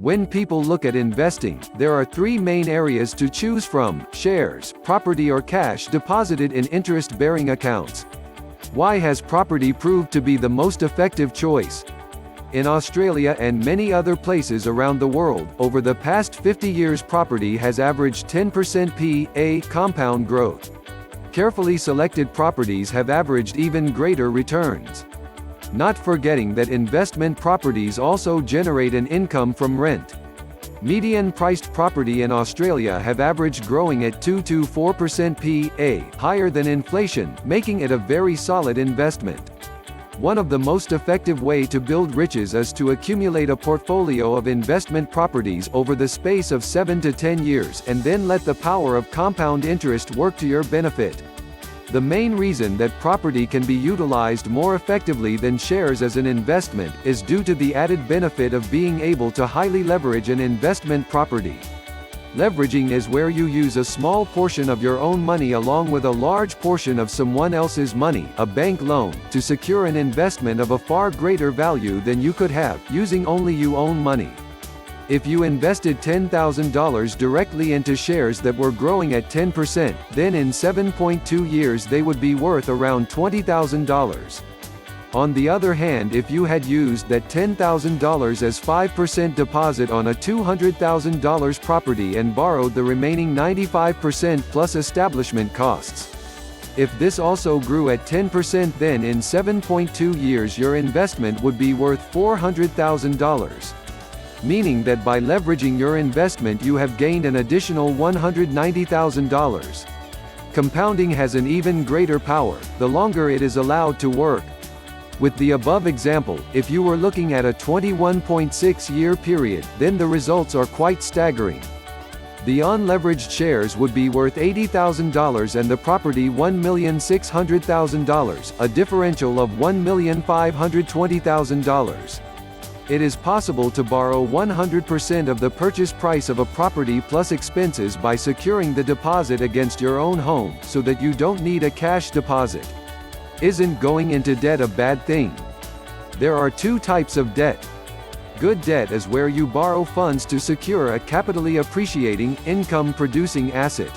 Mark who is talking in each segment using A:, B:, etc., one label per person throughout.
A: When people look at investing, there are three main areas to choose from: shares, property or cash deposited in interest-bearing accounts. Why has property proved to be the most effective choice? In Australia and many other places around the world, over the past 50 years property has averaged 10% per compound growth. Carefully selected properties have averaged even greater returns. Not forgetting that investment properties also generate an income from rent. Median-priced property in Australia have averaged growing at 2 to 4% per, higher than inflation, making it a very solid investment. One of the most effective way to build riches is to accumulate a portfolio of investment properties over the space of 7 to 10 years and then let the power of compound interest work to your benefit. The main reason that property can be utilized more effectively than shares as an investment is due to the added benefit of being able to highly leverage an investment property. Leveraging is where you use a small portion of your own money along with a large portion of someone else's money, a bank loan, to secure an investment of a far greater value than you could have, using only your own money. If you invested $10,000 directly into shares that were growing at 10%, then in 7.2 years they would be worth around $20,000. On the other hand, if you had used that $10,000 as 5% deposit on a $200,000 property and borrowed the remaining 95% plus establishment costs. If this also grew at 10%, then in 7.2 years your investment would be worth $400,000. Meaning that by leveraging your investment you have gained an additional $190,000. Compounding has an even greater power, the longer it is allowed to work. With the above example, if you were looking at a 21.6-year period, then the results are quite staggering. The unleveraged shares would be worth $80,000 and the property $1,600,000, a differential of $1,520,000. It is possible to borrow 100% of the purchase price of a property plus expenses by securing the deposit against your own home, so that you don't need a cash deposit. Isn't going into debt a bad thing? There are two types of debt. Good debt is where you borrow funds to secure a capitally appreciating, income-producing asset.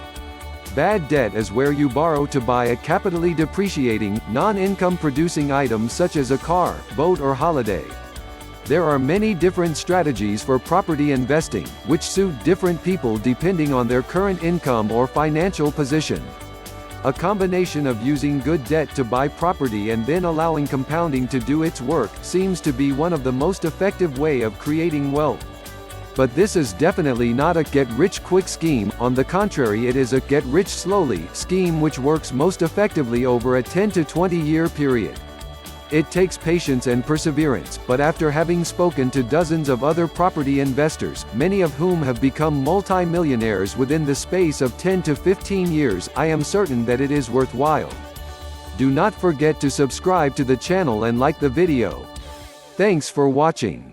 A: Bad debt is where you borrow to buy a capitally depreciating, non-income-producing item such as a car, boat or holiday. There are many different strategies for property investing, which suit different people depending on their current income or financial position. A combination of using good debt to buy property and then allowing compounding to do its work seems to be one of the most effective way of creating wealth. But this is definitely not a get-rich-quick scheme, on the contrary it is a get-rich-slowly scheme which works most effectively over a 10 to 20-year period. It takes patience and perseverance, but after having spoken to dozens of other property investors, many of whom have become multi-millionaires within the space of 10 to 15 years, I am certain that it is worthwhile. Do not forget to subscribe to the channel and like the video. Thanks for watching.